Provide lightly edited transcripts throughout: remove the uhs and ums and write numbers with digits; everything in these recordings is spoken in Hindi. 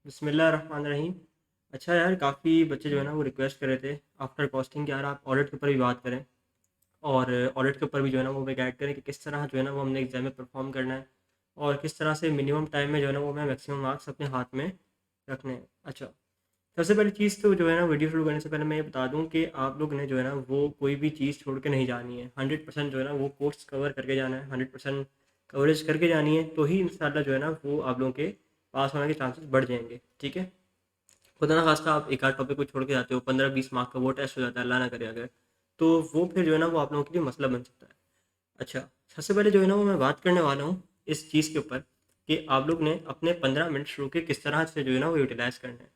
बिस्मिल्लाहिर्रहमानिर्रहीम। अच्छा यार, काफ़ी बच्चे जो है ना वो रिक्वेस्ट कर रहे थे आफ्टर कॉस्टिंग कि यार आप ऑडिट के ऊपर भी बात करें। और ऑडिट के ऊपर भी जो है ना वो हमें गाइड करें कि किस तरह जो है ना वो हमने एग्जाम में परफॉर्म करना है, और किस तरह से मिनिमम टाइम में जो है ना वो हमें मैक्सिमम मार्क्स अपने हाथ में रखने हैं। अच्छा, सबसे पहली चीज़ तो जो है ना वीडियो शुरू करने से पहले मैं ये बता दूं कि आप लोग ने जो है ना वो कोई भी चीज़ छोड़ के नहीं जानी है। 100% जो है ना वो कोर्स कवर करके जाना है, 100% कवरेज करके जानी है, तो ही इंशाल्लाह जो है ना वो आप लोगों के पास होने के चांसेस बढ़ जाएंगे। ठीक है, खुदा ना खास्ता आप एक आध टॉपिक को छोड़ के जाते हो, 15-20 मार्क का वो टेस्ट हो जाता है, अल्लाह ना करे अगर, तो वो फिर जो है ना वो आप लोगों के लिए मसला बन सकता है। अच्छा, सबसे पहले जो है ना वो मैं बात करने वाला हूँ इस चीज़ के ऊपर कि आप लोग ने अपने 15 मिनट शुरू के किस तरह से जो है ना वो यूटिलाइज़ करना है।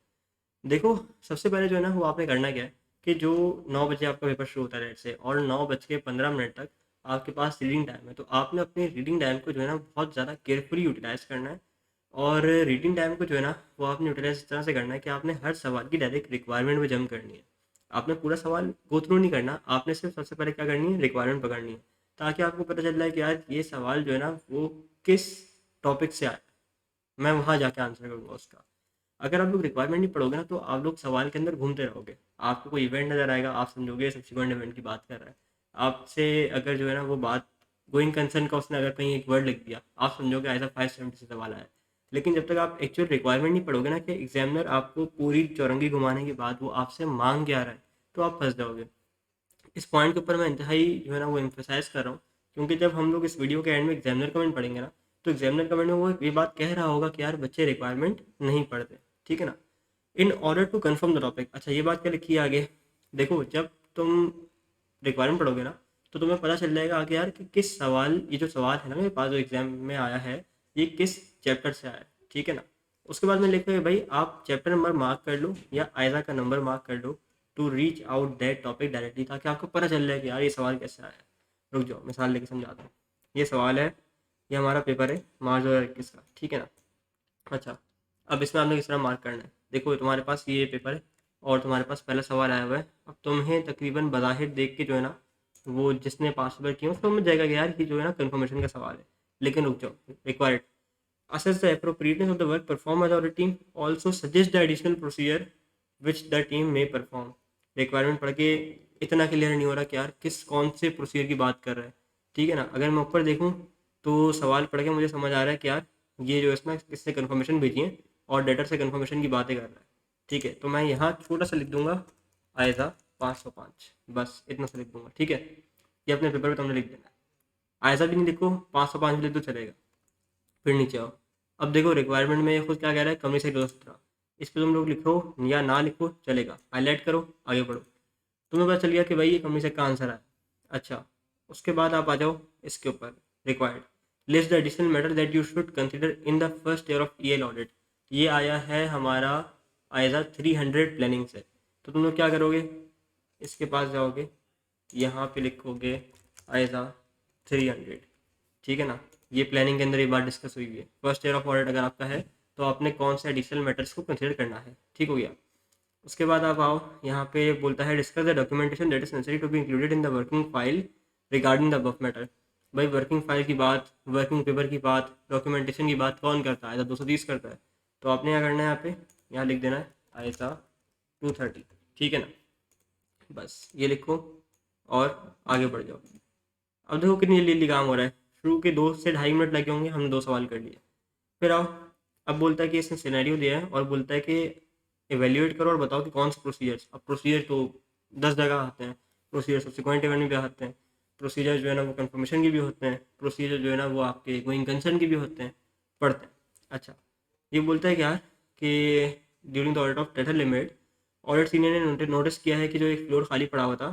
देखो, सबसे पहले जो है ना वो आपने करना क्या है कि जो 9 बजे आपका पेपर शुरू होता है रेट से, और 9 बज के 15 मिनट तक आपके पास रीडिंग टाइम है, तो आपने अपनी रीडिंग टाइम को जो है ना बहुत ज़्यादा केयरफुली यूटिलाइज़ करना है। और रीडिंग टाइम को जो है ना वो आपने यूटिलाइज इस तरह से करना है कि आपने हर सवाल की डायरेक्ट रिक्वायरमेंट में जंप करनी है। आपने पूरा सवाल गो थ्रू नहीं करना, आपने सिर्फ सबसे पहले क्या करनी है, रिक्वायरमेंट पकड़नी है, ताकि आपको पता चल जाए कि यार ये सवाल जो है ना वो किस टॉपिक से आया, मैं वहाँ जाके आंसर करूँगा उसका। अगर आप लोग रिक्वायरमेंट नहीं पढ़ोगे ना तो आप लोग सवाल के अंदर घूमते रहोगे, आपको कोई इवेंट नज़र आएगा, आप समझोगे सब्सिक्वेंट इवेंट की बात कर रहा है आपसे। अगर जो है ना वो बात गोइंग कंसर्न का उसने अगर कहीं एक वर्ड लिख दिया, आप समझोगे ऐसा 570 से सवाल आया है। लेकिन जब तक आप एक्चुअल रिक्वायरमेंट नहीं पढ़ोगे ना कि एग्जामिनर आपको पूरी चौरंगी घुमाने के बाद वो आपसे मांग क्या रहा है, तो आप फंस जाओगे। इस पॉइंट के ऊपर मैं इंतहाई जो है ना वो एम्फोसाइज कर रहा हूँ, क्योंकि जब हम लोग इस वीडियो के एंड में एग्जामिनर कमेंट पढ़ेंगे ना, तो एग्जामिनर कमेंट में वो ये बात कह रहा होगा कि यार बच्चे रिक्वायरमेंट नहीं पढ़ते। ठीक है ना, in order to confirm the topic. अच्छा, ये बात क्या लिखी है आगे, देखो जब तुम रिक्वायरमेंट पढ़ोगे ना तो तुम्हें पता चल जाएगा आगे यार कि किस सवाल, ये जो सवाल है ना मेरे पास जो एग्जाम में आया है, ये किस चैप्टर से आया है। ठीक है ना, उसके बाद में लिखा है भाई आप चैप्टर नंबर मार्क कर लो या आयजा का नंबर मार्क कर लो to reach out that topic directly, ताकि आपको पता चल जाए कि यार ये सवाल कैसे आया है। रुक जाओ, मिसाल लेके समझाता हूँ। ये सवाल है, ये हमारा पेपर है मार्च 2021 का। ठीक है ना, अच्छा, अब इसमें आपने किस तरह मार्क करना है। देखो तुम्हारे पास ये पेपर है और तुम्हारे पास पहला सवाल आया हुआ है। अब तुम्हें तकरीबन बज़ाहिर देख के जो है ना वो जिसने 5 पेपर किए उसको समझ जाएगा कि यार ये जो है ना कंफर्मेशन का सवाल है। लेकिन रुक जाओ, required assess the appropriateness of the work performed by the team, also suggest the additional procedure which the team may perform। Requirement पढ़ के इतना क्लियर नहीं हो रहा कि यार किस कौन से प्रोसीजर की बात कर रहा है। ठीक है ना, अगर मैं ऊपर देखूँ तो सवाल पढ़ के मुझे समझ आ रहा है कि यार ये जो है इसमें किससे कन्फर्मेशन भेजी है और डेटर से कन्फर्मेशन की बातें कर रहा है। ठीक है, तो मैं यहाँ छोटा सा लिख दूंगा आयजा 505, बस इतना सा लिख दूंगा। ठीक है, ये अपने पेपर पे तुमने लिख देना है। आयजा भी नहीं लिखो, 505 भी लिख दो चलेगा। फिर नीचे आओ, अब देखो रिक्वायरमेंट में ये खुद क्या कह रहा है, कमी से दोस्त रहा। इस पर तुम लोग लिखो या ना लिखो चलेगा, हाईलाइट करो, आगे बढ़ो। तुम्हें पता चल गया कि भाई ये कमी से का आंसर है। अच्छा, उसके बाद आप आ जाओ इसके ऊपर, required list the additional matter that you should consider in the first year of EL audit. ये आया है हमारा आयजा 300 प्लानिंग से। तो तुम लोग क्या करोगे, इसके पास जाओगे, यहाँ पे लिखोगे आयजा 300। ठीक है ना, ये प्लानिंग के अंदर ये बात डिस्कस हुई है। फर्स्ट ईयर ऑफ ऑडिट अगर आपका है तो आपने कौन से एडिशनल मैटर्स को कंसिडर करना है। ठीक हो गया, उसके बाद आप आओ, यहाँ पे बोलता है discuss the documentation that is necessary to be included in the working file regarding the above matter. भाई वर्किंग फाइल की बात, वर्किंग पेपर की बात, डॉक्यूमेंटेशन की बात कौन करता है, तो 230 करता है। तो आपने क्या करना है, यहाँ पे यहाँ लिख देना है आयसा 230। ठीक है ना, बस ये लिखो और आगे बढ़ जाओ। अब देखो कितनी जल्दी जल्दी काम हो रहा है, शुरू के 2 से ढाई मिनट लगे होंगे, हमने 2 सवाल कर लिए। फिर आओ, अब बोलता है कि इसने सिनेरियो दिया है और बोलता है कि एवेल्यूएट करो और बताओ कि कौन से प्रोसीजर्स। अब प्रोसीजर तो 10 जगह आते हैं, प्रोसीजर सब्सिक्वेंट इवेंट में भी आते हैं, प्रोसीजर जो है ना वो कंफर्मेशन के भी होते हैं, प्रोसीजर जो है ना वो आपके गोइंग कंसर्न के भी होते हैं, पढ़ते हैं। अच्छा, ये बोलता है क्या कि during the audit of data limit, audit senior ने नोटिस किया है कि जो एक फ्लोर खाली पड़ा हुआ था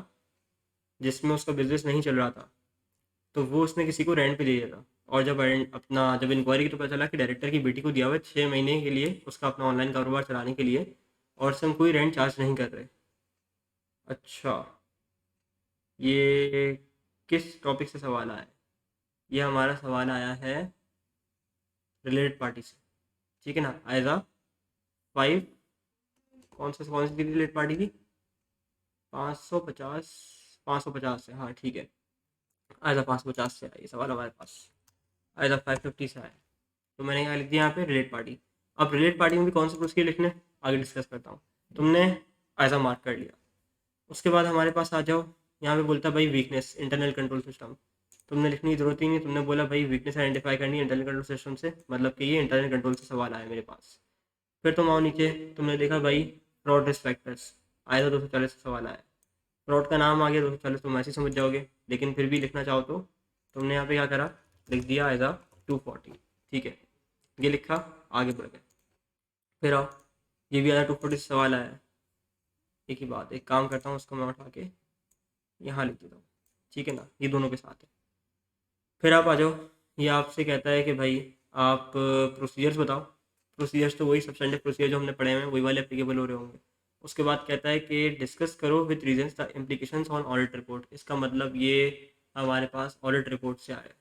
जिसमें उसका बिजनेस नहीं चल रहा था, तो वो उसने किसी को रेंट पे दे दिया था। और जब इंक्वायरी की तो पता चला कि डायरेक्टर की बेटी को दिया हुआ है 6 महीने के लिए उसका अपना ऑनलाइन कारोबार चलाने के लिए, और से हम कोई रेंट चार्ज नहीं कर रहे। अच्छा, ये किस टॉपिक से सवाल आया है, ये हमारा सवाल आया है रिलेटेड पार्टी से। ठीक है ना, आयजा 5, कौन सी थी रिलेटेड पार्टी की, 550, 550 से, हाँ ठीक है, आयजा 550 से आया ये सवाल हमारे पास, आयजा 550 से आया। तो मैंने यहाँ लिख दिया यहाँ पे रिलेट पार्टी। अब रिलेटेड पार्टी में भी कौन से प्रोसीजर लिखने आगे डिस्कस करता हूँ। तुमने एज अ मार्क कर लिया, उसके बाद हमारे पास आ जाओ, यहाँ पे बोलता है भाई वीकनेस इंटरनल कंट्रोल सिस्टम। तुमने लिखने की जरूरत ही नहीं, तुमने बोला भाई वीकनेस आइडेंटिफाई करनी है इंटरनल कंट्रोल सिस्टम से, मतलब कि ये इंटरनल कंट्रोल से सवाल आया मेरे पास। फिर तुम आओ नीचे, तुमने देखा भाई फ्रॉड रिस्क फैक्टर्स आया, तो 240 से सवाल आया। फ्रॉड का नाम आ गया 240, तुम ऐसे ही समझ जाओगे, लेकिन फिर भी लिखना चाहो तो तुमने यहाँ पे क्या करा, लिख दिया एज अ 240। ठीक है, ये लिखा, आगे बढ़ गए। फिर आओ, ये भी आया 240 से सवाल आया है। एक ही बात, एक काम करता हूँ, उसको मैं उठा के यहाँ लिख देता हूँ। ठीक है ना, ये दोनों के साथ है। फिर आप आ जाओ, ये आपसे कहता है कि भाई आप प्रोसीजर्स बताओ। प्रोसीजर्स तो वही सब्सटेंटिव प्रोसीजर जो हमने पढ़े हैं वही वाले एप्लीकेबल हो रहे होंगे। उसके बाद कहता है कि डिस्कस करो with reasons the implications on audit report. इसका मतलब ये हमारे पास ऑडिट रिपोर्ट से आया है।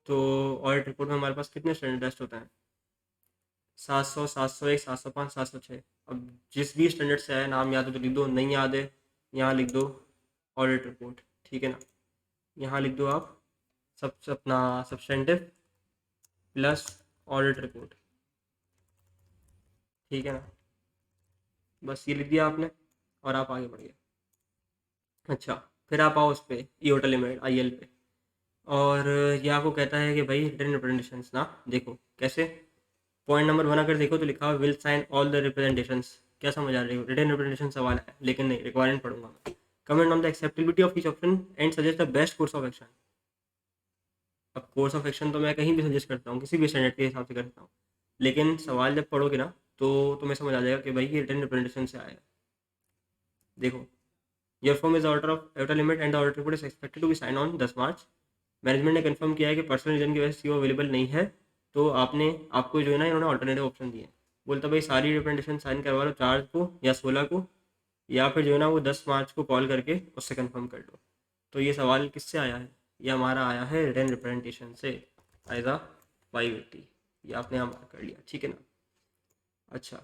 तो ऑडिट रिपोर्ट में हमारे पास कितने स्टैंडर्ड टेस्ट होते हैं, 700, 701, 705, 706। अब जिस भी स्टैंडर्ड से आया, नाम याद हो तो लिख दो, नहीं याद है यहाँ लिख दो ऑडिट रिपोर्ट। ठीक है ना, यहाँ लिख दो आप सब अपना सब्सटेंटिव प्लस ऑडिट रिपोर्ट। ठीक है ना, बस ये लिख दिया आपने और आप आगे बढ़ गए। अच्छा, फिर आप आओ उस पर ईओटा लिमिट IL पे, और ये आपको कहता है कि भाई रिटन रिप्रेजेंटेशंस ना, देखो कैसे। पॉइंट नंबर 1 अगर देखो तो लिखा हुआ will sign all the representations. क्या समझ आ रही हो, रिटन रिप्रेजेंटेशन सवाल है, लेकिन नहीं, रिक्वायरमेंट पढ़ूंगा मैं। Comment on the acceptability of each option and suggest the best course of action. अब कोर्स ऑफ एक्शन तो मैं कहीं भी सजेस्ट करता हूँ, किसी भी स्टैंडर्ड के हिसाब से करता हूँ, लेकिन सवाल जब पढ़ोगे ना तो तुम्हें समझ आ जाएगा कि भाई ये रिटन रिप्रेजेंटेशन से आया है। देखो, your form is order of outer limit and the order report is expected to be sign on 10 March. Management ने कंफर्म किया है कि पर्सनल रीजन की वजह से सीओ अवेलेबल नहीं है, तो आपको जो है ना इन्होंने ऑल्टरनेटिव ऑप्शन दिए। बोलता भाई सारी रिप्रेजेंटेशन साइन करवा लो 4 को या 16 को, या फिर जो है ना वो 10 मार्च को कॉल करके उससे कंफर्म कर लो। तो ये सवाल किससे आया है, ये हमारा आया है रिटन रिप्रेजेंटेशन से एज आ 580। ये आपने यहाँ मार्क कर लिया। ठीक है ना। अच्छा,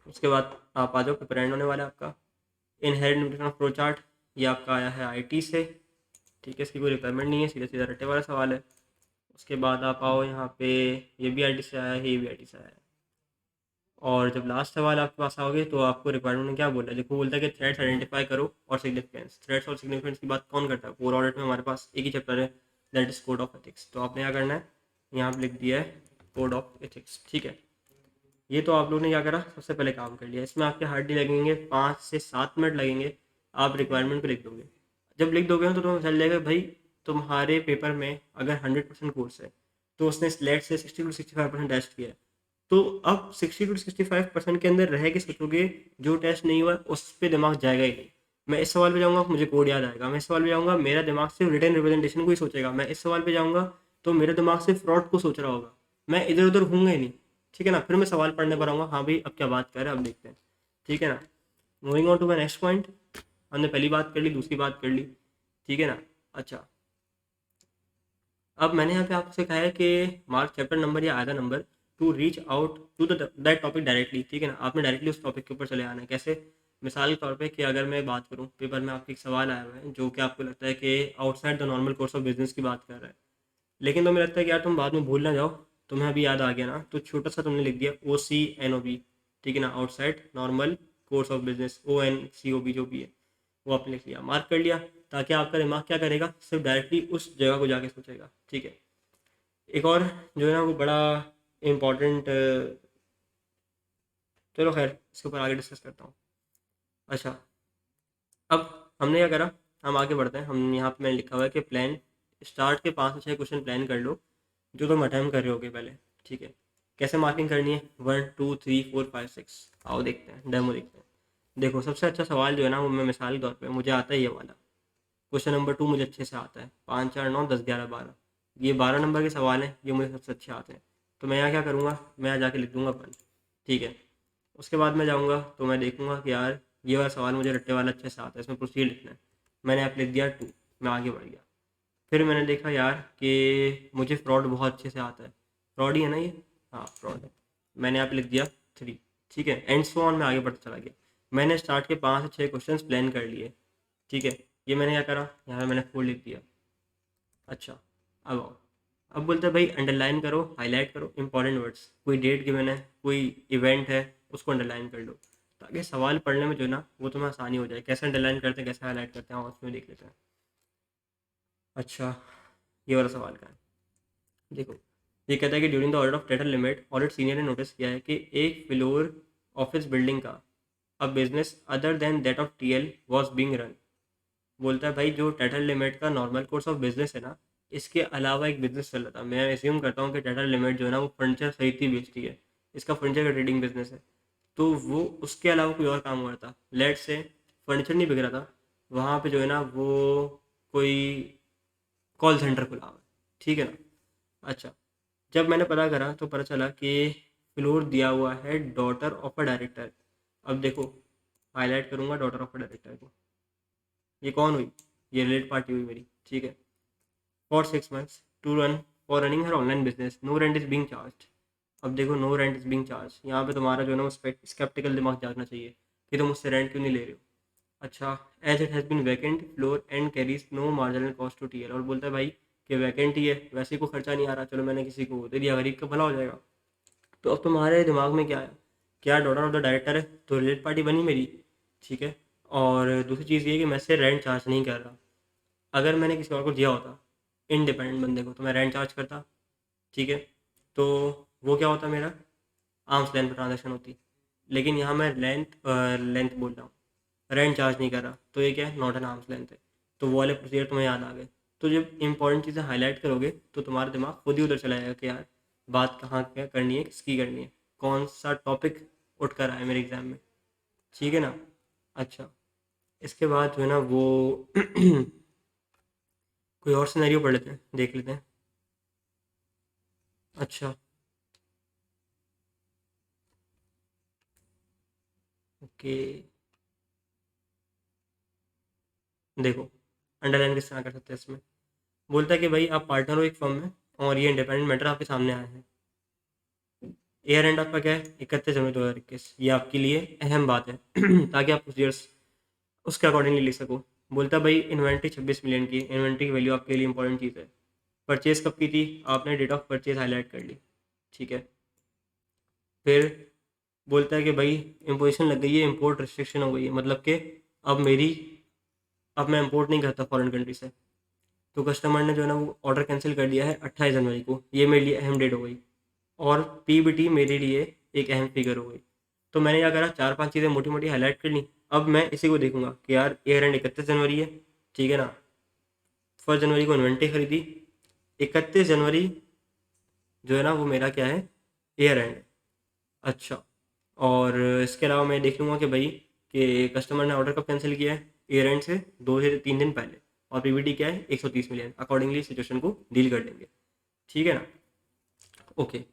उसके बाद आप आ जाओ, पेपर एंड होने वाला है आपका। Inherited implementation of flow chart, ये आपका आया है IT से। ठीक है, इसकी कोई रिक्वायरमेंट नहीं है, सीधा सीधा रट्टे वाला सवाल है। उसके बाद आप आओ यहाँ पे, ये भी IT से आया है, ये भी IT से आया है। और जब लास्ट सवाल आपके पास आओगे तो आपको रिक्वायरमेंट में क्या बोल रहा है, देखो बोलता है कि थ्रेड्स आइडेंटिफाई करो और सिग्निफिकेंस। थ्रेड्स और सिग्निफिकेंस की बात कौन करता है, कोर ऑडिट में हमारे पास एक ही चैप्टर है, that is code of ethics. तो आपने क्या करना है, यहाँ पे लिख दिया है कोड ऑफ एथिक्स। ठीक है, ये तो आप लोग ने क्या करा, सबसे पहले काम कर लिया। इसमें आपके हार्डली लगेंगे 5 से 7 मिनट लगेंगे, आप रिक्वायरमेंट को लिख दोगे। जब लिख दोगे ना तो तुम्हें चल जाएगा भाई, तुम्हारे पेपर में अगर 100% कोर्स है तो उसने स्लेट से 60 to 65% टेस्ट किया है। तो अब 60 to 65% के अंदर रह के सोचोगे, जो टेस्ट नहीं हुआ उस पर दिमाग जाएगा ही नहीं। मैं इस सवाल पे जाऊंगा मुझे कोड याद आएगा, मैं इस सवाल पे जाऊंगा मेरा दिमाग सिर्फ रिटन रिप्रेजेंटेशन को ही सोचेगा, मैं इस सवाल पे जाऊंगा तो मेरा दिमाग सिर्फ फ्रॉड को सोच रहा होगा, मैं इधर उधर घूमूंगा ही नहीं। ठीक है ना, फिर मैं सवाल पढ़ने पर आऊँगा, हाँ भाई अब क्या बात कर रहे हैं, अब देखते हैं। ठीक है ना, moving on to my next point. हमने पहली बात कर ली, दूसरी बात कर ली। ठीक है ना। अच्छा, अब मैंने यहाँ पे आपसे कहा है कि मार्क चैप्टर नंबर या आधा number to reach out to that topic directly. ठीक है ना, आपने डायरेक्टली उस टॉपिक के ऊपर चले आना है। कैसे, मिसाल के तौर पे कि अगर मैं बात करूँ, पेपर में आपके एक सवाल आया हुआ है जो कि आपको लगता है कि outside the normal course of business की बात कर रहा है, लेकिन तुम्हें लगता है कि यार तुम बाद में भूल ना जाओ, तुम्हें अभी याद आ गया ना, तो छोटा सा तुमने लिख दिया OCNOB। ठीक है ना, outside normal course of business, ONCOB जो भी है वो आपने लिख लिया, मार्क कर लिया, ताकि आपका दिमाग क्या करेगा, सिर्फ डायरेक्टली उस जगह को जाके सोचेगा। ठीक है, एक और जो है ना वो बड़ा इम्पॉर्टेंट, चलो खैर इसके ऊपर आगे डिस्कस करता हूँ। अच्छा, अब हमने क्या करा, हम आगे बढ़ते हैं। हम यहाँ पे मैंने लिखा हुआ है कि प्लान स्टार्ट के 5 से 6 क्वेश्चन प्लान कर लो जो तुम अटैम्प्ट कर रहे होगे पहले। ठीक है, कैसे मार्किंग करनी है, 1 2 3 4 5 6। आओ देखते हैं, डेमो देखते हैं। देखो, सबसे अच्छा सवाल जो है ना वो, मैं मिसाल के तौर पे मुझे आता है ये वाला क्वेश्चन नंबर 2, मुझे अच्छे से आता है, 5 4 9 10 11 12। ये 12 नंबर के सवाल हैं, ये मुझे सबसे अच्छे आते हैं। तो मैं यहाँ क्या करूँगा, मैं यहाँ जाके लिख दूंगा 1। ठीक है, उसके बाद मैं जाऊँगा तो मैं देखूँगा कि यार ये वाला सवाल मुझे रट्टे वाला अच्छे से आता है, इसमें प्रोसीड लिखना है। मैंने यहाँ पे लिख दिया 2, मैं आगे बढ़ गया। फिर मैंने देखा यार कि मुझे फ्रॉड बहुत अच्छे से आता है, फ्रॉड ही है ना ये, हाँ फ्रॉड है, मैंने यहाँ पे लिख दिया 3। ठीक है, एंड सो ऑन, मैं आगे बढ़ता चला गया। मैंने स्टार्ट के 5 से 6 क्वेश्चन प्लान कर लिए। ठीक है, ये मैंने क्या करा, यहाँ पे मैंने 4 लिख दिया। अच्छा, अब आओ, अब बोलता है भाई अंडरलाइन करो, हाईलाइट करो इंपॉर्टेंट वर्ड्स, कोई डेट गिवन है, कोई इवेंट है, उसको अंडरलाइन कर लो, ताकि सवाल पढ़ने में जो है ना वो तुम्हें आसानी हो जाए। कैसे अंडरलाइन करते हैं, कैसे हाईलाइट करते हैं, और उसमें देख लेते हैं। अच्छा, ये वाला सवाल का है, देखो। ये कहता है कि during the audit of total limit, audit senior ने नोटिस किया है कि एक फ्लोर ऑफिस बिल्डिंग का a business other than that of TL was being run. बोलता है भाई जो टाइटल लिमिट का नॉर्मल कोर्स ऑफ बिजनेस है ना, इसके अलावा एक बिजनेस चल रहा था। मैं एज्यूम करता हूँ कि टाइटल लिमिट जो है ना वो फर्नीचर खरीदती बेचती है, इसका फर्नीचर का ट्रेडिंग बिजनेस है। तो वो उसके अलावा कोई और काम हो रहा था, लेट से फर्नीचर नहीं बिक रहा था, वहाँ पे जो है ना वो कोई कॉल सेंटर खुला हुआ है, ठीक है ना। अच्छा, जब मैंने पता करा तो पता चला कि फ्लोर दिया हुआ है डॉटर ऑफ अ डायरेक्टर। अब देखो, हाईलाइट करूंगा डॉटर ऑफ अ डायरेक्टर को, ये कौन हुई, ये रिलेट पार्टी हुई मेरी, ठीक है। For 6 months to run, for running हर online business, no rent is being charge. अब देखो, no rent is being charge, यहाँ पे तुम्हारा जो है ना स्केप्टिकल दिमाग जागना चाहिए कि तुम मुझसे रेंट क्यों नहीं ले रहे हो। अच्छा, as it has been vacant floor and carries no marginal cost to TL. और बोलता है भाई कि वैकेंट ही है, वैसे ही कोई खर्चा नहीं आ रहा, चलो मैंने किसी को दे दिया, गरीब का भला हो जाएगा। तो अब तुम्हारे दिमाग में क्या है, क्या डॉटर ऑफ द डायरेक्टर है तो रिलेट पार्टी बनी मेरी, ठीक है। और दूसरी चीज़ ये कि मैं से रेंट चार्ज नहीं कर रहा। अगर मैंने किसी और को दिया होता, इंडिपेंडेंट बंदे को, तो मैं रेंट चार्ज करता, ठीक है। तो वो क्या होता मेरा, आर्म्स लेंथ ट्रांजेक्शन होती। लेकिन यहाँ मैं लेंथ बोल रहा हूँ, रेंट चार्ज नहीं कर रहा, तो ये क्या है, नॉट एन आर्म्स लेंथ है। तो वो वाले प्रोसीजर तुम्हें याद आ गए। तो जब इंपॉर्टेंट चीज़ें हाईलाइट करोगे तो तुम्हारा दिमाग खुद ही उधर चला जाएगा कि यार बात कहाँ क्या करनी है, किसकी करनी है, कौन सा टॉपिक उठ कर आया मेरे एग्जाम में, ठीक है ना। अच्छा, इसके बाद जो है ना वो कोई और सिनेरियो पढ़ लेते हैं, देख लेते हैं। अच्छा, ओके, देखो अंडरलाइन किस तरह कर सकते हैं इसमें। बोलता है कि भाई आप पार्टनर हो एक फर्म में, और ये इंडिपेंडेंट मैटर आपके सामने आए हैं। ईयर एंड आपका क्या है, 31 जनवरी 2021, ये आपके लिए अहम बात है ताकि आप प्रोसीजर्स उसके अकॉर्डिंगली लिख सको। बोलता है भाई इन्वेंट्री 26 मिलियन की, इन्वेंट्री की वैल्यू आपके लिए इंपॉर्टेंट चीज़ है। परचेज कब की थी, आपने डेट ऑफ परचेज हाईलाइट कर ली, ठीक है। फिर बोलता है कि भाई इम्पोजिशन लग गई है, इम्पोर्ट रिस्ट्रिक्शन हो गई है, मतलब कि अब मेरी अब मैं इम्पोर्ट नहीं करता फॉरेन कंट्री से। तो कस्टमर ने जो है ना वो ऑर्डर कैंसिल कर दिया है 28 जनवरी को, ये मेरे लिए अहम डेट हो गई। और पीबीटी मेरे लिए एक अहम फिगर हो गई। तो मैंने क्या करा, चार पांच चीज़ें मोटी मोटी हाईलाइट कर ली। अब मैं इसी को देखूंगा कि यार ईयर एंड 31 जनवरी है, ठीक है ना। 1 जनवरी को इन्वेंट्री खरीदी, 31 जनवरी जो है ना वो मेरा क्या है, ईयर एंड। अच्छा, और इसके अलावा मैं देख लूँगा कि भाई कि कस्टमर ने ऑर्डर कब कैंसिल किया है, ईयर एंड से 2 से 3 दिन पहले। और पीबीटी क्या है, 130 मिलियन, अकॉर्डिंगली सिचुएशन को डील कर लेंगे, ठीक है ना। ओके,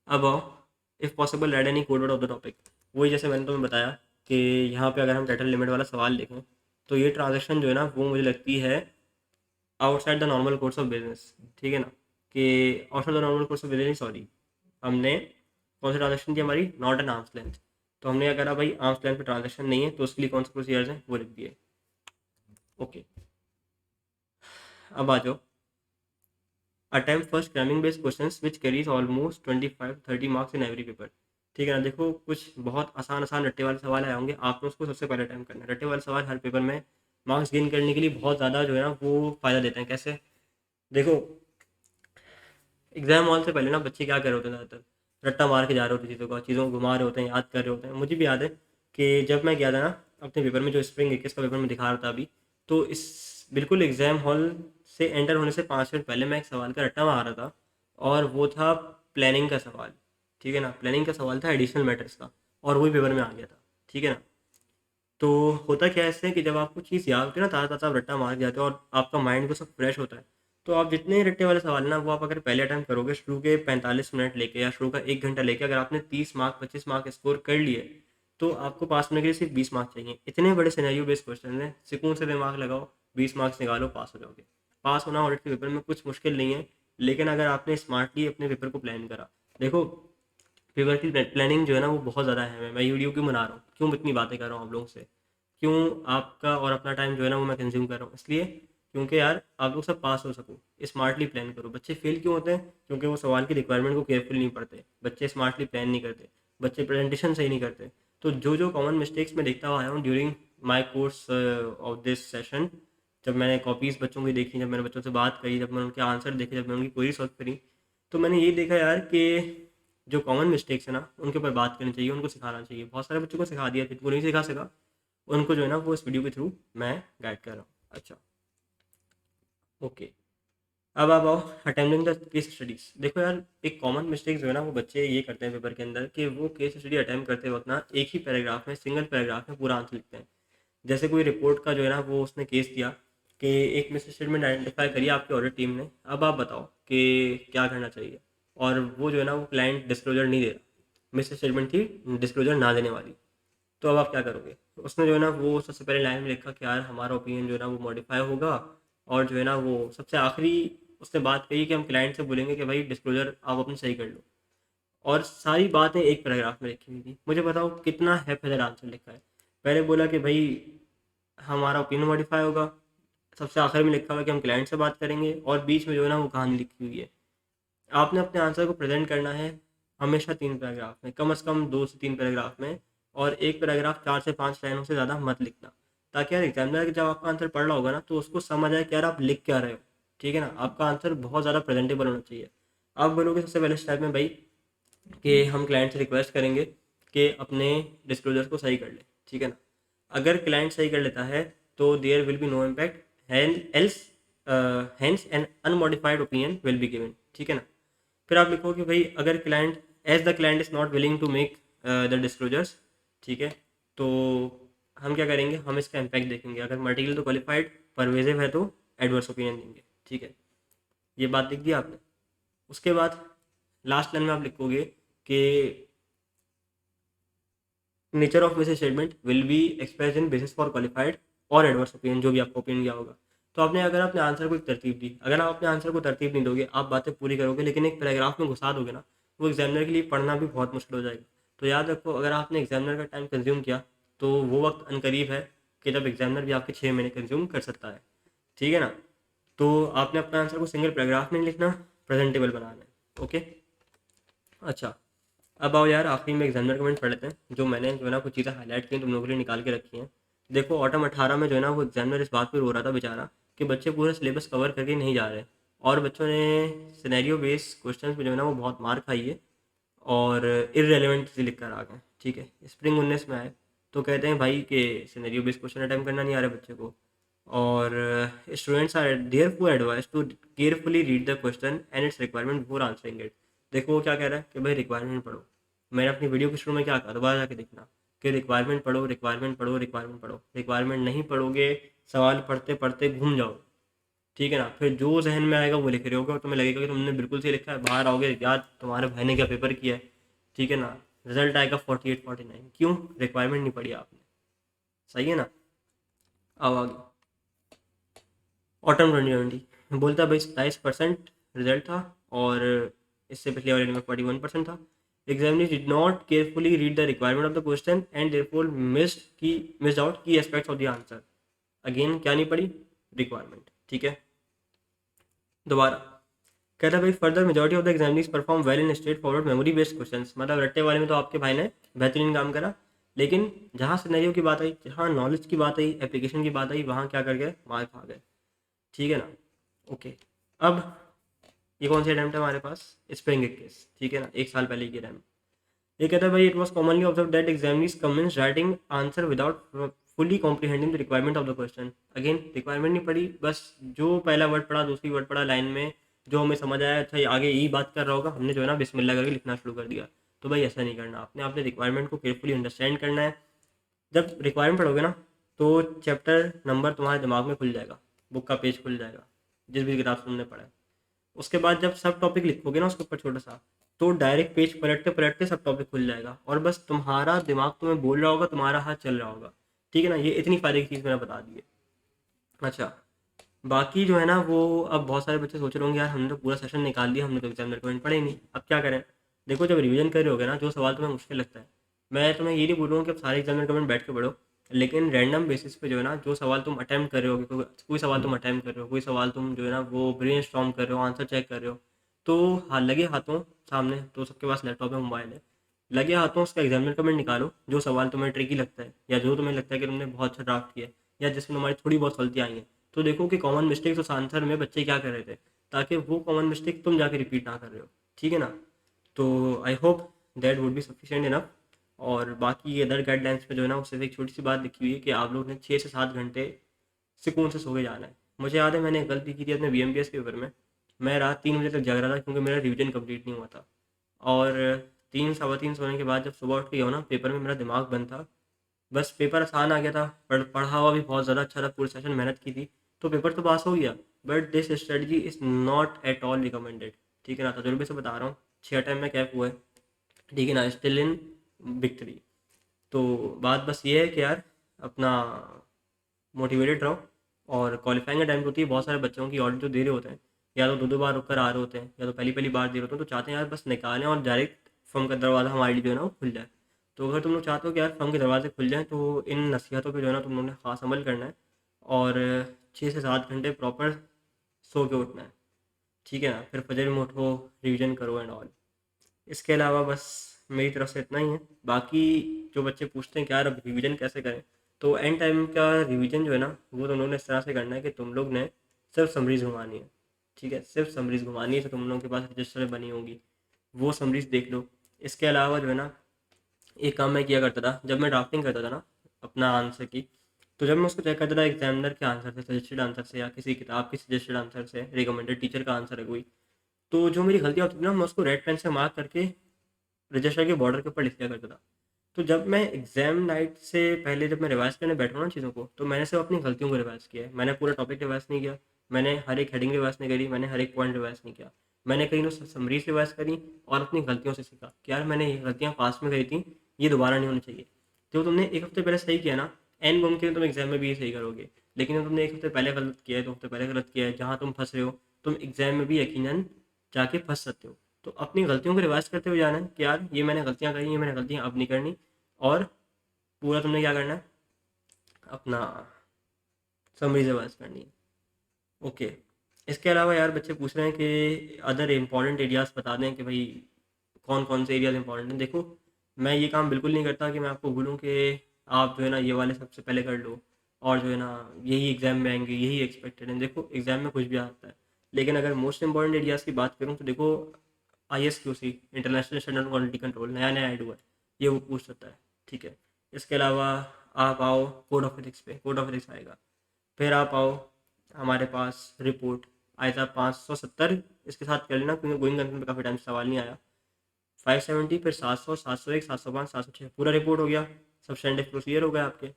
अब आओ, if possible add any code word of the topic. वही जैसे मैंने तुम्हें बताया कि यहाँ पे अगर हम टाइटल लिमिट वाला सवाल देखें, तो ये ट्रांजेक्शन जो है ना वो मुझे लगती है outside the normal course of business, ठीक है ना। कि outside the normal course of business, sorry, हमने कौन सी ट्रांजेक्शन की हमारी, नॉट एन आर्म्स लेंथ। तो हमने क्या करा भाई, आर्म्स लेंथ पे ट्रांजेक्शन नहीं है, तो उसके लिए कौन से प्रोसीजर्स हैं वो लिख दिए। ओके, अब आ जाओ, attempt first cramming based questions which carries almost 25-30 marks in every paper. ठीक है ना, देखो कुछ बहुत आसान आसान रट्टे वाले सवाल आए होंगे, आपको उसको सबसे पहले अटैम्प्ट करना है। रट्टे वाले सवाल हर पेपर में मार्क्स गेन करने के लिए बहुत ज़्यादा जो है ना वो फ़ायदा देते हैं। कैसे, देखो एग्जाम हॉल से पहले ना बच्चे क्या कर रहे होते हैं, ज़्यादातर रट्टा मार के जा रहे होते हैं, चीज़ों को घुमा रहे होते हैं, याद कर रहे होते हैं। मुझे भी याद है कि जब मैं गया था ना अपने पेपर में, जो स्प्रिंग 21 का पेपर में दिखा रहा था अभी, तो इस बिल्कुल एग्जाम हॉल से एंटर होने से 5 मिनट पहले मैं एक सवाल का रट्टा मार रहा था, और वो था प्लानिंग का सवाल, ठीक है ना। प्लानिंग का सवाल था एडिशनल मैटर्स का, और वही पेपर में आ गया था, ठीक है ना। तो होता क्या है इससे कि जब आपको चीज़ याद होती है ना, ताज़ा ताज़ा आप रट्टा मार के जाते हो और आपका माइंड को सब फ्रेश होता है, तो आप जितने रट्टे वाले सवाल ना वो आप अगर पहले अटैम्प्ट करोगे, शुरू के 45 मिनट लेके या शुरू का 1 घंटा लेके, अगर आपने 30 मार्क 25 मार्क स्कोर कर लिए, तो आपको पास होने के लिए सिर्फ 20 मार्क चाहिए। इतने बड़े सिनेरियो बेस्ड क्वेश्चन है, सुकून से दिमाग लगाओ, 20 मार्क्स निकालो, पास हो जाओगे। पास होना ऑडिट के पेपर में कुछ मुश्किल नहीं है, लेकिन अगर आपने स्मार्टली अपने पेपर को प्लान करा। देखो, पेपर की प्लानिंग जो है ना वो बहुत ज़्यादा अहम है। मैं वीडियो क्यों बना रहा हूँ, क्यों इतनी बातें कर रहा हूँ आप लोगों से, क्यों आपका और अपना टाइम जो है ना वो मैं कंज्यूम कर रहा हूँ, इसलिए क्योंकि यार आप लोग सब पास हो सको, स्मार्टली प्लान करो। बच्चे फेल क्यों होते हैं? क्योंकि वो सवाल की रिक्वायरमेंट को केयरफुली नहीं पढ़ते, बच्चे स्मार्टली प्लान नहीं करते, बच्चे प्रेजेंटेशन सही नहीं करते। तो जो जो कॉमन मिस्टेक्स मैं देखता हुआ आया हूँ during my course of this session, जब मैंने कॉपीज़ बच्चों की देखी, जब मैंने बच्चों से बात करी, जब मैंने उनके आंसर देखे, जब मैंने उनकी क्वेरी सॉल्व करी, तो मैंने ये देखा यार कि जो कॉमन मिस्टेक्स है ना उनके ऊपर बात करनी चाहिए, उनको सिखाना चाहिए। बहुत सारे बच्चों को सिखा दिया, जिनको नहीं सिखा सका उनको जो है ना वो इस वीडियो के थ्रू मैं गाइड कर रहा हूँ। अच्छा, ओके। अब आप आओ अटेम्प्टिंग द केस स्टडीज। देखो यार, एक कॉमन मिस्टेक जो है ना वो बच्चे ये करते हैं पेपर के अंदर कि वो केस स्टडी अटेम्प्ट करते वक्त ना एक ही पैराग्राफ में, सिंगल पैराग्राफ में पूरा आंसर लिखते हैं। जैसे कोई रिपोर्ट का जो है ना वो उसने केस दिया कि एक मिस स्टेटमेंट आइडेंटिफाई करिए आपकी ऑडिट टीम ने, अब आप बताओ कि क्या करना चाहिए। और वो जो है ना वो क्लाइंट डिस्क्लोजर नहीं दे रहा, मिस स्टेटमेंट थी डिस्क्लोजर ना देने वाली, तो अब आप क्या करोगे? उसने जो है ना वो सबसे पहले लाइन में लिखा कि यार हमारा ओपिनियन जो है ना वो मॉडिफाई होगा, और जो है ना वो सबसे आखिरी उसने बात कही कि हम क्लाइंट से बोलेंगे कि भाई डिस्क्लोजर आप अपनी सही कर लो। और सारी बातें एक पैराग्राफ में लिखी हुई थी। मुझे बताओ कितना है फेदर आंसर लिखा है। पहले बोला कि भाई हमारा ओपिनियन मॉडिफाई होगा, सबसे आखिर में लिखा हुआ कि हम क्लाइंट से बात करेंगे, और बीच में जो है ना वो कहानी लिखी हुई है। आपने अपने आंसर को प्रेजेंट करना है हमेशा 3 पैराग्राफ में, कम से कम 2 से 3 पैराग्राफ में, और एक पैराग्राफ 4 से 5 लाइनों से ज़्यादा मत लिखना, ताकि यार एग्जामिनर जब आपका आंसर पढ़ रहा होगा ना तो उसको समझ आए कि यार आप लिख क्या रहे हो। ठीक है ना, आपका आंसर बहुत ज़्यादा प्रेजेंटेबल होना चाहिए। आप बोलोगे सबसे पहले स्टेप में भाई कि हम क्लाइंट से रिक्वेस्ट करेंगे कि अपने डिस्क्लोजर को सही कर ले। ठीक है ना, अगर क्लाइंट सही कर लेता है तो there will be no impact else hence an unmodified opinion will be given. ठीक है ना, फिर आप लिखो कि भाई अगर client as the client is not willing to make the disclosures, ठीक है, तो हम क्या करेंगे, हम इसका इम्पैक्ट देखेंगे। अगर मटेरियल तो क्वालिफाइड परवेजिव है तो एडवर्स ओपिनियन देंगे। ठीक है, ये बात लिख दी आपने। उसके बाद लास्ट लाइन में आप लिखोगे कि nature of miss statement will be express in basis for qualified और एडवर्स ओपिनियन, जो भी आपको ओपिनियन दिया होगा। तो आपने अगर अपने आंसर को एक तरतीब दी, अगर आप अपने आंसर को तरतीब नहीं दोगे, आप बातें पूरी करोगे लेकिन एक पैराग्राफ में घुसा दोगे ना, वो एग्जामिनर के लिए पढ़ना भी बहुत मुश्किल हो जाएगा। तो याद रखो, अगर आपने एग्जामिनर का टाइम कंज्यूम किया तो वो वक्त अनकरीब है कि जब एग्जामिनर भी आपके 6 महीने कंज्यूम कर सकता है। ठीक है ना, तो आपने अपना आंसर को सिंगल पैराग्राफ में नहीं लिखना, प्रेजेंटेबल बनाना है। ओके, अच्छा। अब आओ यार आखिरी में एग्जामिनर कमेंट पढ़ लेते हैं, जो मैंने जो है ना कुछ चीज़ें हाईलाइट की तुम लोगों के लिए निकाल के रखी हैं। देखो ऑटम 18 में जो है ना वो एग्जामिनर इस बात पर रो रहा था बेचारा कि बच्चे पूरा सिलेबस कवर करके नहीं जा रहे, और बच्चों ने सिनेरियो बेस्ड क्वेश्चन में जो है ना वो बहुत मार खाई है, और इरेलीवेंट चीज़ें लिख कर आ गए। ठीक है, स्प्रिंग 19 में आए तो कहते हैं भाई कि सिनेरियो बेस्ड क्वेश्चन अटैम्प्ट करना नहीं आ रहा बच्चे को, और students are therefore advise to carefully read the question and its requirement before answering it. देखो वो क्या कह रहा है कि भाई रिक्वायरमेंट पढ़ो। मैंने अपनी वीडियो के शुरू में क्या कहा, दोबारा जाके देखना कि रिक्वायरमेंट पढ़ो, रिक्वायरमेंट पढ़ो, रिक्वायरमेंट पढ़ो। रिक्वायरमेंट नहीं पढ़ोगे, सवाल पढ़ते पढ़ते घूम जाओ। ठीक है ना, फिर जो जहन में आएगा वो लिख रहे होगे और तुम्हें लगेगा कि तुमने बिल्कुल सही लिखा है, बाहर आओगे यार तुम्हारे भाई ने क्या पेपर किया है। ठीक है ना, रिजल्ट आएगा 48-49, क्यों? रिक्वायरमेंट नहीं पढ़ी आपने। सही है ना, आओ आगे। ऑटम 2020 बोलता है भाई 27% रिजल्ट था, और इससे पिछले वाले में 41% था। Examiner did not carefully read the requirement of the question and therefore missed out key aspects of the answer. Again क्या नहीं पढ़ी? रिक्वायरमेंट। ठीक है, दोबारा कहता है भाई further majority of the examinees perform well in straight forward memory based questions. मतलब रट्टे वाले में तो आपके भाई ने बेहतरीन काम करा, लेकिन जहाँ सिनेरियो की बात आई, जहाँ नॉलेज की बात आई, एप्लीकेशन की बात आई, वहाँ क्या कर गए? मार खा गए। ठीक है ना, ओके। अब ये कौन सी अटैम्प्ट है हमारे पास? Spring case. ठीक है ना, 1 साल पहले की रैम। ये कहता है भाई it was commonly observe that examinees commence writing answer without fully comprehending the requirement of the question. Again requirement नहीं पढ़ी, बस जो पहला वर्ड पढ़ा, दूसरी वर्ड पढ़ा लाइन में, जो हमें समझ आया अच्छा ये आगे यही बात कर रहा होगा, हमने जो है ना बिस्मिल्लाह करके लिखना शुरू कर दिया। तो भाई ऐसा नहीं करना, आपने आपने रिक्वायरमेंट को केयरफुली अंडरस्टैंड करना है। जब रिक्वायरमेंट पढ़ोगे ना तो चैप्टर नंबर तुम्हारे दिमाग में खुल जाएगा, बुक का पेज खुल जाएगा जिस भी किताब से तुमने पढ़ा है। उसके बाद जब सब टॉपिक लिखोगे ना उसके ऊपर छोटा सा, तो डायरेक्ट पेज पलटते पलटते सब टॉपिक खुल जाएगा, और बस तुम्हारा दिमाग तुम्हें बोल रहा होगा, तुम्हारा हाथ चल रहा होगा। ठीक है ना, ये इतनी फायदे की चीज़ मैंने बता दी है। अच्छा, बाकी जो है ना वो अब बहुत सारे बच्चे सोच रहे होंगे यार हमने तो पूरा सेशन निकाल दिया, हमने तो एग्जाम रिकमेंड पढ़े ही नहीं, अब क्या करें? देखो जब रिवीजन कर रहे होगे ना, जो सवाल तुम्हें मुश्किल लगता है, मैं तुम्हें ये नहीं बोल रहा हूँ कि अब सारे एग्जाम रिकमेंड बैठ के पढ़ो, लेकिन रैंडम बेसिस पे जो है ना, जो सवाल तुम अटेम्प्ट कर रहे हो, कोई सवाल तुम अटेम्प्ट कर रहे हो, कोई सवाल तुम जो है ना वो ब्रेनस्टॉर्म कर रहे हो, आंसर चेक कर रहे हो, तो हाँ लगे हाथों सामने, तो सबके पास लैपटॉप है, मोबाइल है, लगे हाथों उसका एग्जामिनर कमेंट निकालो, जो सवाल तुम्हें ट्रिकी लगता है या जो तुम्हें लगता है कि तुमने बहुत अच्छा ड्राफ्ट किया है या जिसमें तुम्हारी थोड़ी बहुत गलतियाँ आई हैं, तो देखो कि कॉमन मिस्टेक्स उस आंसर में बच्चे क्या कर रहे थे, ताकि वो कॉमन मिस्टेक तुम जाके रिपीट ना कर रहे हो। ठीक है ना? तो I hope that would be sufficient enough. और बाकी अदर गाइडलाइंस पे जो है ना, उससे एक छोटी सी बात लिखी हुई है कि आप लोग ने 6 से 7 घंटे सुकून से सो के जाना है। मुझे याद है मैंने एक गलती की थी अपने BMPS के पेपर में। मैं रात 3 बजे तक जग रहा था क्योंकि मेरा रिवीजन कंप्लीट नहीं हुआ था। और 3 सवा 3 सोने के बाद जब सुबह उठ के गया हूँ ना पेपर में, मेरा दिमाग बंद था। बस पेपर आसान आ गया था, पढ़ा हुआ भी बहुत ज़्यादा अच्छा था, पूरे सेशन मेहनत की थी, तो पेपर तो पास हो गया। But this strategy is not at all recommended. ठीक है ना? तजुर्बे से बता रहा हूँ, 6 टाइम में कैप हुआ है। ठीक है ना? Still in big 3। तो बात बस ये है कि यार अपना मोटिवेटेड रहो। और क्वालिफाइंग का टाइम होती है, बहुत सारे बच्चों की ऑडिट जो दे रहे होते हैं, या तो दो दो बार रुक कर आ रहे होते हैं, या तो पहली पहली बार दे रहे होते हैं, तो चाहते हैं यार बस निकालें और डायरेक्ट फर्म का दरवाज़ा हमारे लिए जो है ना वो खुल जाए। तो अगर तुम लोग चाहते हो कि यार फर्म के दरवाजे खुल जाएँ, तो इन नसीहतों पे जो है ना तुम लोगों ने ख़ास अमल करना है। और 6 से 7 घंटे प्रॉपर सो के उठना है। ठीक है ना? फिर फजर में उठो, रिविज़न करो एंड ऑल। इसके अलावा बस मेरी तरफ से इतना ही है। बाकी जो बच्चे पूछते हैं कि यार अब रिवीजन कैसे करें, तो एंड टाइम का रिवीजन जो है ना वो तुम लोगों ने इस तरह से करना है कि तुम लोग ने सिर्फ समरीज घुमानी है। ठीक है? सिर्फ समरीज घुमानी है, तो तुम लोगों के पास रजिस्टर बनी होंगी, वो समरीज देख लो। इसके अलावा जो है ना, एक काम मैं किया करता था जब मैं ड्राफ्टिंग करता था ना अपना आंसर की, तो जब मैं उसको चेक करता था एग्जामिनर के आंसर से, सजेस्टेड आंसर से, या किसी किताब की सजेस्टेड आंसर से, रिकमेंडेड टीचर का आंसर है कोई, तो जो मेरी गलतियाँ होती थी ना, मैं उसको रेड पेन से मार्क करके रजिस्टर के बॉर्डर के ऊपर लिख दिया करता था। तो जब मैं एग्जाम नाइट से पहले जब मैं रिवाइज करने बैठा हूँ ना चीज़ों को, तो मैंने सिर्फ अपनी गलतियों को रिवाइज किया है। मैंने पूरा टॉपिक रिवाइज नहीं किया, मैंने हर एक हेडिंग रिवाइज नहीं करी, मैंने हर एक पॉइंट रिवाइज नहीं किया। मैंने कहीं समरीज रिवाइज करी और अपनी गलतियों से सीखा कि यार मैंने ये गलतियाँ पास में करी थी, ये दोबारा नहीं होनी चाहिए। तो तुमने एक हफ्ते पहले सही किया ना, एन मुमकिन है तुम एग्जाम में भी ये सही करोगे। लेकिन अगर तुमने एक हफ्ते पहले गलत किया है, 2 हफ्ते पहले गलत किया है, जहाँ तुम फंस रहे हो, तुम एग्जाम में भी यकीनन जाके फंस सकते हो। तो अपनी गलतियों को रिवाइज करते हुए जाना है कि यार ये मैंने गलतियाँ करी, ये मैंने गलतियाँ अब नहीं करनी। और पूरा तुमने क्या करना है, अपना समरी रिवाइज करनी है। ओके। इसके अलावा यार बच्चे पूछ रहे हैं कि अदर इम्पॉर्टेंट एरियाज बता दें कि भाई कौन कौन से एरियाज इंपॉर्टेंट हैं। देखो, मैं ये काम बिल्कुल नहीं करता कि मैं आपको बोलूँ कि आप जो है ना ये वाले सबसे पहले कर लो, और जो है ना यही एग्ज़ाम में आएंगे, यही एक्सपेक्टेड है। देखो एग्ज़ाम में कुछ भी आ सकता है, लेकिन अगर मोस्ट इंपॉर्टेंट एरियाज़ की बात करूँ तो देखो, ISQC, international standard quality control, नया नया ऐड हुआ है, ये वो पूछ सकता है। ठीक है? इसके अलावा आप आओ कोड ऑफ एथिक्स पे, कोड ऑफ एथिक्स आएगा। फिर आप आओ हमारे पास रिपोर्ट, आया था 570, इसके साथ कर लेना क्योंकि गोइंग कंसर्न में काफ़ी टाइम से सवाल नहीं आया। 570, फिर 700, 701, 705, 706, पूरा रिपोर्ट हो गया, सब्सटेंटिव प्रोसीजर हो गया आपके।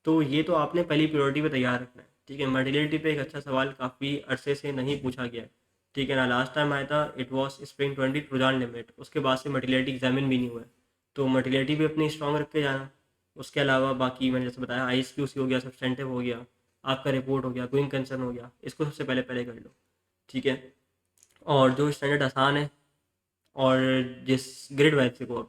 तो ये तो आपने पहली प्रायोरिटी पे तैयार रखना है। ठीक है? मर्टिलिटी पे एक अच्छा सवाल काफ़ी अरसे से नहीं पूछा गया है। ठीक है ना? लास्ट टाइम आया था, it was spring 20 Trojan limit, उसके बाद से मर्टिलिटी एग्जामिन भी नहीं हुआ है। तो मर्टिलिटी भी अपनी स्ट्रॉन्ग रख के जाना। उसके अलावा बाकी मैंने जैसे बताया, ISQC हो गया, सब्सटेंटिव हो गया, आपका रिपोर्ट हो गया, गोइंग कंसर्न हो गया, इसको सबसे पहले पहले कर लो। ठीक है? और जो स्टैंडर्ड आसान है, और जिस ग्रेड वाइज से को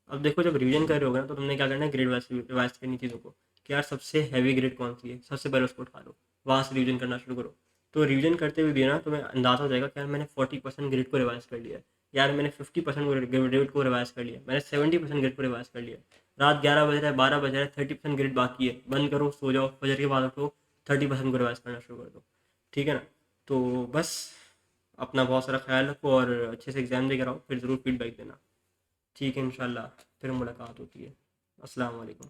अब देखो, जब रिवीजन कर रहे होगे ना, तो तुमने क्या करना है, ग्रेड वाइज रिवाइज करनी चीज़ों को कि यार सबसे हैवी ग्रेड कौन सी है, सबसे पहले उसको उठा लो, वहाँ से रिवीजन करना शुरू करो। तो रिवीजन करते हुए भी ना तुम्हें अंदाज़ा हो जाएगा कि यार मैंने 40% ग्रेड को रिवाइज कर लिया है, यार मैंने 50% ग्रेड को रिवाइज कर लिया, मैंने 70% ग्रेड को रिवाइज कर लिया। रात 11 बज रहा है, 12 बज रहा है, 30% ग्रेड बाकी है, बंद करो, सो जाओ, फजर के बाद उठो, 30% को रिवाइज करना शुरू कर दो। ठीक है ना? तो बस अपना बहुत सारा ख्याल रखो और अच्छे से एग्ज़ाम देकर आओ, फिर ज़रूर फीडबैक देना। ठीक है? इंशाल्लाह फिर मुलाकात होती है। अस्सलाम वालेकुम।